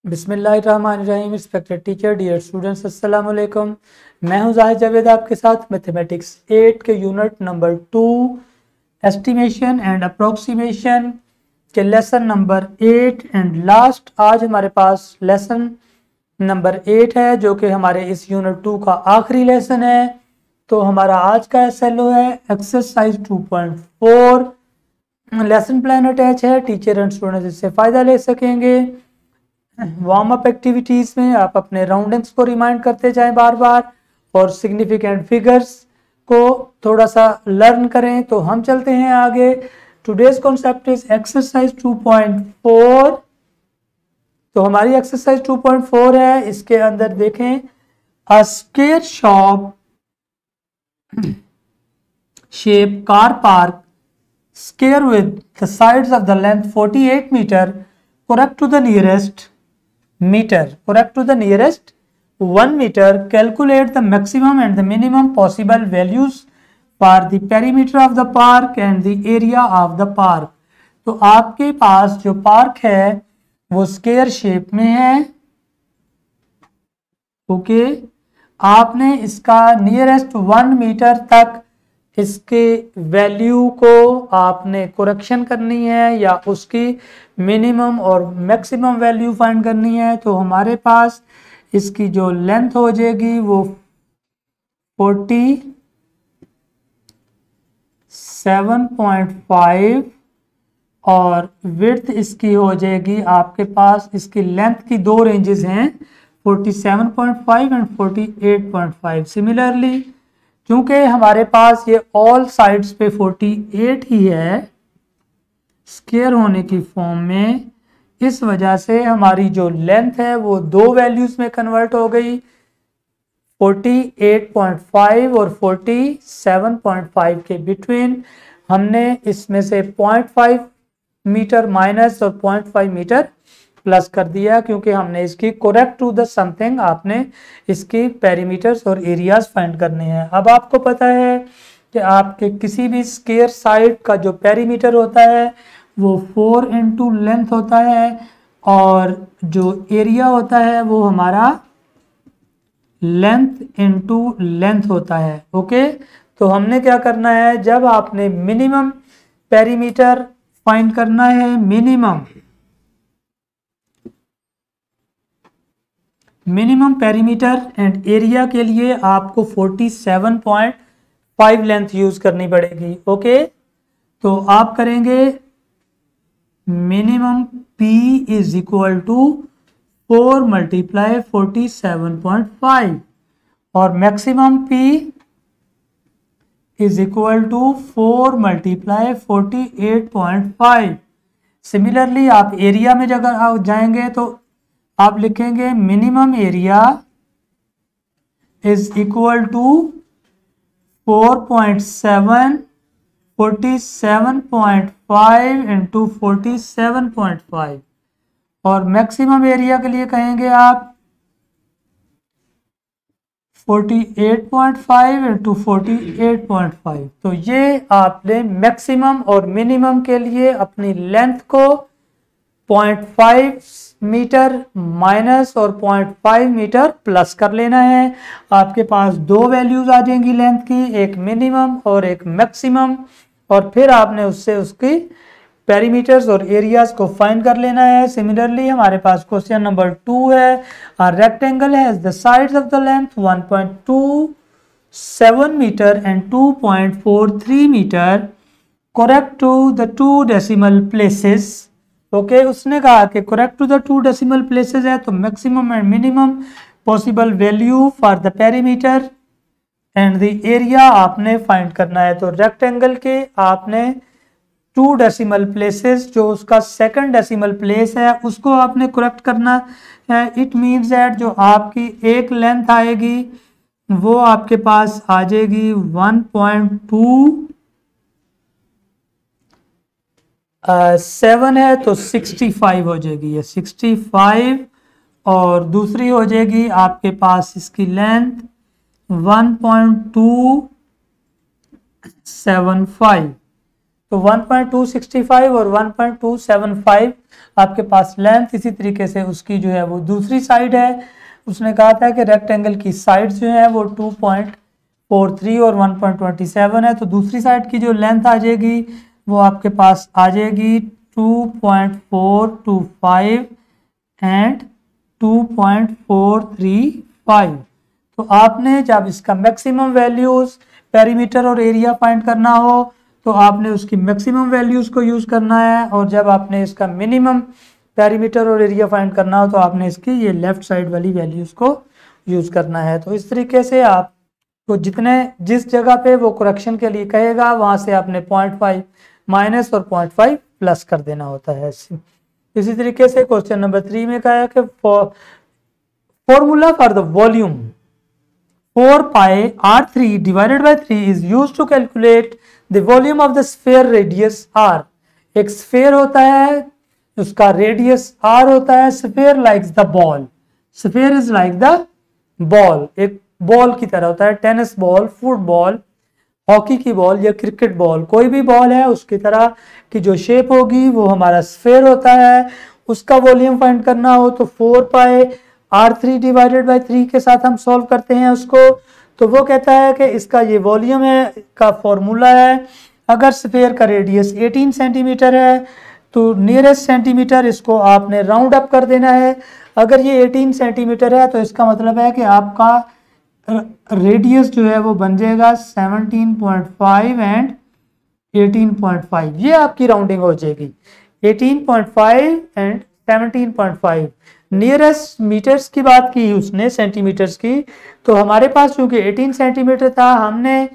बिस्मिल्लाहिर्रहमानिर्रहीम। Respected teacher, dear students, अस्सलाम वालेकुम। मैं हूं जाहिद जावेद आपके साथ मैथमेटिक्स 8 के unit number 2 estimation and approximation के लेसन नंबर 8 एंड लास्ट। आज हमारे पास लेसन नंबर 8 है जो कि हमारे इस यूनिट 2 का आखिरी लेसन है। तो हमारा आज का SLO है एक्सरसाइज 2.4। लेसन प्लान अटैच है, टीचर एंड स्टूडेंट्स इससे फ़ायदा ले सकेंगे। वार्म अप एक्टिविटीज़ में आप अपने राउंडिंग्स को रिमाइंड करते जाएं बार बार और सिग्निफिकेंट फिगर्स को थोड़ा सा लर्न करें। तो हम चलते हैं आगे। Today's concept is exercise 2.4। तो हमारी एक्सरसाइज 2.4 है, इसके अंदर देखें a square shop shape car park square with the sides of the length 48 meter correct to the nearest 1 meter. Calculate the maximum and the minimum possible values for the perimeter of the park and the area of the park. तो आपके पास जो park है वो square shape में है। Okay, आपने इसका nearest 1 metre तक इसके वैल्यू को आपने करेक्शन करनी है या उसकी मिनिमम और मैक्सिमम वैल्यू फाइंड करनी है। तो हमारे पास इसकी जो लेंथ हो जाएगी वो 47.5 और विड्थ इसकी हो जाएगी, आपके पास इसकी लेंथ की दो रेंजेस हैं 47.5 एंड 48.5। सिमिलरली क्योंकि हमारे पास ये ऑल साइड्स पे 48 ही है स्क्वायर होने की फॉर्म में, इस वजह से हमारी जो लेंथ है वो दो वैल्यूज में कन्वर्ट हो गई 48.5 और 47.5 के बिटवीन। हमने इसमें से 0.5 मीटर माइनस और 0.5 मीटर प्लस कर दिया क्योंकि हमने इसकी करेक्ट टू द समथिंग आपने इसकी पेरीमीटर्स और एरियाज फाइंड करने हैं। अब आपको पता है कि आपके किसी भी स्क्वायर साइड का जो पेरीमीटर होता है वो 4 इंटू लेंथ होता है और जो एरिया होता है वो हमारा लेंथ इंटू लेंथ होता है। ओके, तो हमने क्या करना है, जब आपने मिनिमम पेरीमीटर फाइंड करना है, मिनिमम पेरीमीटर एंड एरिया के लिए आपको 47.5 लेंथ यूज करनी पड़ेगी। ओके, तो आप करेंगे minimum P is equal to 4 multiply 47.5 और maximum P is equal to 4 multiply 48.5। Similarly आप एरिया में जब आप जाएंगे तो आप लिखेंगे minimum area is equal to 4.7 47.5 into 47.5 और मैक्सिमम एरिया के लिए कहेंगे आप 48.5 इंटू 48.5। तो ये आपने मैक्सिमम और मिनिमम के लिए अपनी लेंथ को 0.5 मीटर माइनस और 0.5 मीटर प्लस कर लेना है। आपके पास दो वैल्यूज आ जाएंगी लेंथ की, एक मिनिमम और एक मैक्सिमम, और फिर आपने उससे उसकी पेरीमीटर्स और एरियाज को फाइंड कर लेना है। सिमिलरली हमारे पास क्वेश्चन नंबर 2 है, a rectangle has the sides of the length 1.27 metre and 2.43 metre correct to the 2 decimal places. Okay, उसने कहा कि correct to the 2 decimal places है तो maximum and minimum possible value for the perimeter and the area आपने find करना है। तो rectangle के आपने 2 डेसिमल प्लेसेस, जो उसका सेकंड डेसिमल प्लेस है उसको आपने करेक्ट करना है। इट मीन्स दैट जो आपकी एक लेंथ आएगी वो आपके पास आ जाएगी 1.27 है तो 65 हो जाएगी, ये 65 और दूसरी हो जाएगी आपके पास इसकी लेंथ 1.275। तो 1.265 और 1.275 आपके पास लेंथ इसी तरीके से उसकी जो है वो दूसरी साइड है। उसने कहा था कि रेक्टेंगल की साइड जो है वो 2.43 और 1.27 है, तो दूसरी साइड की जो लेंथ आ जाएगी वो आपके पास आ जाएगी 2.425 एंड 2.435। तो आपने जब इसका मैक्सिमम वैल्यूज पेरीमीटर और एरिया फाइंड करना हो तो आपने उसकी मैक्सिमम वैल्यूज को यूज करना है, और जब आपने इसका मिनिमम पेरीमीटर और एरिया फाइंड करना हो तो आपने इसकी ये लेफ्ट साइड वाली वैल्यूज को यूज करना है। तो इस तरीके से आपको जिस जगह पे वो करेक्शन के लिए कहेगा वहां से आपने 0.5 माइनस और 0.5 प्लस कर देना होता है। इसी तरीके से क्वेश्चन नंबर 3 में कहा है कि formula for the volume 4 pi r3 divided by 3 is used to calculate the volume of the sphere radius r। एक स्फेयर होता है, उसका रेडियस r होता है। Sphere likes the ball, sphere is like the ball, एक ball की तरह होता है। टेनिस बॉल, फुटबॉल, हॉकी की बॉल या क्रिकेट बॉल, कोई भी बॉल है उसकी तरह की जो शेप होगी वो हमारा स्फेयर होता है। उसका वॉल्यूम फाइंड करना हो तो 4 पाई r3 डिवाइडेड बाय 3 के साथ हम सॉल्व करते हैं उसको। तो वो कहता है कि इसका ये वॉल्यूम है का फॉर्मूला है, अगर स्फेयर का रेडियस 18 सेंटीमीटर है तो नियरेस्ट सेंटीमीटर इसको आपने राउंड अप कर देना है। अगर ये 18 सेंटीमीटर है तो इसका मतलब है कि आपका रेडियस जो है वो बन जाएगा 17.5 एंड 18.5, ये आपकी राउंडिंग हो जाएगी। 18.5 एंड 17.5। नियरेस्ट मीटर्स की बात की उसने, सेंटीमीटर्स की, तो हमारे पास चूंकि 18 सेंटीमीटर था, हमने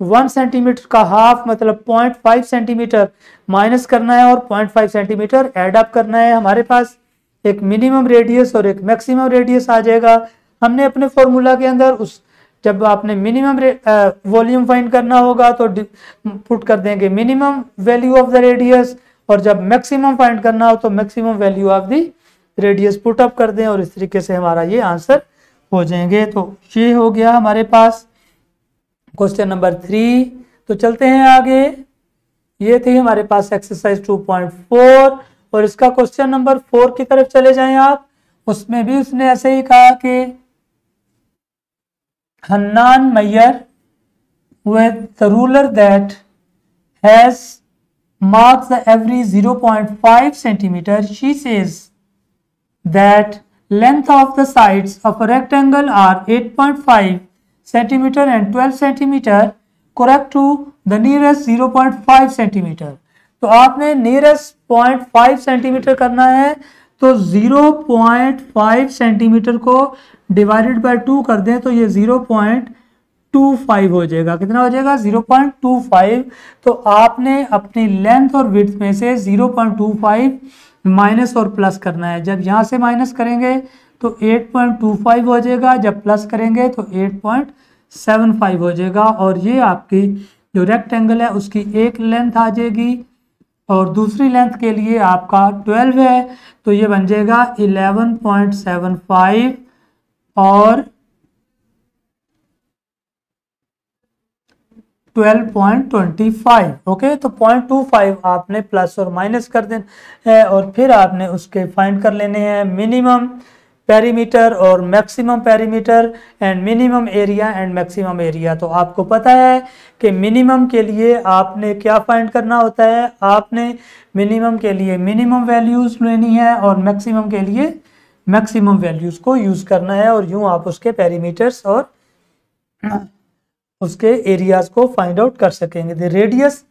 1 सेंटीमीटर का हाफ मतलब 0.5 सेंटीमीटर माइनस करना है और 0.5 सेंटीमीटर ऐड अप करना है। हमारे पास एक मिनिमम रेडियस और एक मैक्सिमम रेडियस आ जाएगा। हमने अपने फॉर्मूला के अंदर उस जब आपने मिनिमम वॉल्यूम फाइंड करना होगा तो पुट कर देंगे minimum value of the radius, और जब मैक्सिमम फाइंड करना हो तो maximum value of the radius put up कर दें, और इस तरीके से हमारा ये आंसर हो जाएंगे। तो ये हो गया हमारे पास क्वेश्चन नंबर 3। तो चलते हैं आगे। ये थी हमारे पास एक्सरसाइज 2.4 और इसका क्वेश्चन नंबर 4 की तरफ चले जाएं आप। उसमें भी उसने ऐसे ही कहा कि Hannan Maihar with the ruler that has marked the every 0.5 centimeter, she says that length of the sides of a rectangle are 8.5 centimeter and 12 centimeter, correct to the nearest 0.5 centimeter। तो आपने nearest 0.5 सेंटीमीटर करना है, तो 0.5 सेंटीमीटर को divided by 2 कर दें तो ये 0.25 हो जाएगा। कितना हो जाएगा? 0.25। तो आपने अपनी लेंथ और विड्थ में से 0.25 माइनस और प्लस करना है। जब यहाँ से माइनस करेंगे तो 8.25 हो जाएगा, जब प्लस करेंगे तो 8.75 हो जाएगा। और ये आपकी जो रेक्टेंगल है उसकी एक लेंथ आ जाएगी और दूसरी लेंथ के लिए आपका 12 है, तो ये बन जाएगा 11.75 और 12.25। ओके, तो 0.25 आपने प्लस और माइनस कर देना है और फिर आपने उसके फाइंड कर लेने हैं मिनिमम पेरीमीटर और maximum perimeter and minimum area and maximum area. तो आपको पता है कि मिनिमम के लिए आपने क्या फाइंड करना होता है, आपने मिनिमम के लिए मिनिमम वैल्यूज लेनी है और मैक्सिमम के लिए मैक्सिमम वैल्यूज को यूज करना है, और यूं आप उसके पेरीमीटर्स और उसके एरियाज को फाइंड आउट कर सकेंगे। The radius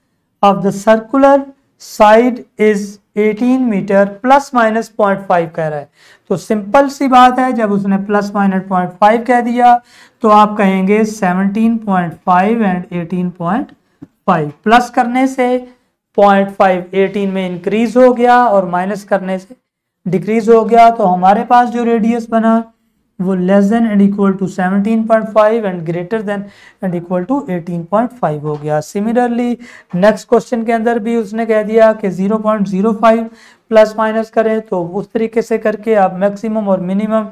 of the circular side is 18 metre plus minus 0.5 कह रहा है। तो सिंपल सी बात है, जब उसने प्लस माइनस 0.5 कह दिया तो आप कहेंगे 17.5 एंड 18.5। प्लस करने से 0.5 18 में इंक्रीज हो गया और माइनस करने से डिक्रीज हो गया, तो हमारे पास जो रेडियस बना वो less than and equal to 17.5 and greater than and equal to 18.5 हो गया। सिमिलरली नेक्स्ट क्वेश्चन के अंदर भी उसने कह दिया कि 0.05 प्लस माइनस करें, तो उस तरीके से करके आप मैक्सिमम और मिनिमम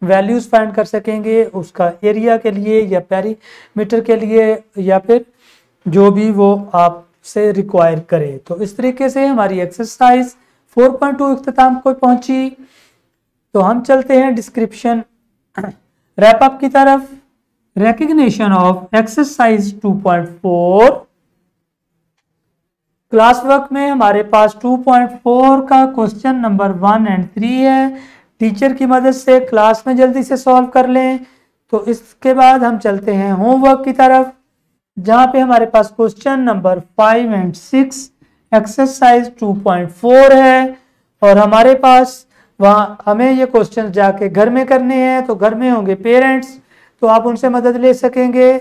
वैल्यूज फाइंड कर सकेंगे उसका एरिया के लिए या पेरीमीटर के लिए या फिर जो भी वो आपसे रिक्वायर करे। तो इस तरीके से हमारी एक्सरसाइज 4.2 इख्तिताम को पहुंची। तो हम चलते हैं डिस्क्रिप्शन रैप अप की तरफ। Recognition of exercise 2.4 class work में हमारे पास 2.4 का क्वेश्चन नंबर 1 एंड 3 है। टीचर की मदद से क्लास में जल्दी से सॉल्व कर लें। तो इसके बाद हम चलते हैं होमवर्क की तरफ, जहां पे हमारे पास क्वेश्चन नंबर 5 एंड 6 एक्सरसाइज 2.4 है और हमारे पास वहाँ हमें ये क्वेश्चन जाके घर में करने हैं। तो घर में होंगे पेरेंट्स, तो आप उनसे मदद ले सकेंगे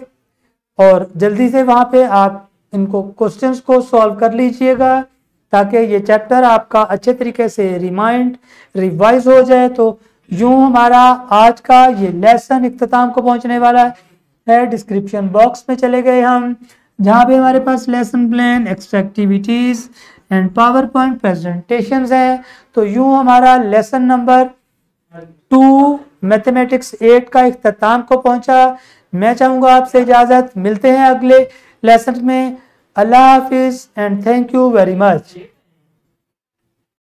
और जल्दी से वहाँ पे आप इनको क्वेश्चंस को सॉल्व कर लीजिएगा ताकि ये चैप्टर आपका अच्छे तरीके से रिवाइज हो जाए। तो यूं हमारा आज का ये लेसन इख्तिताम को पहुंचने वाला है। डिस्क्रिप्शन बॉक्स में चले गए हम, जहाँ पे हमारे पास lesson plan, extra activities and PowerPoint presentation है। तो यूं हमारा लेसन नंबर 2 मैथमेटिक्स 8 का इख्तिताम को पहुंचा। मैं चाहूंगा आपसे इजाजत, मिलते हैं अगले लेसन में। अल्लाह हाफिज and thank you very much.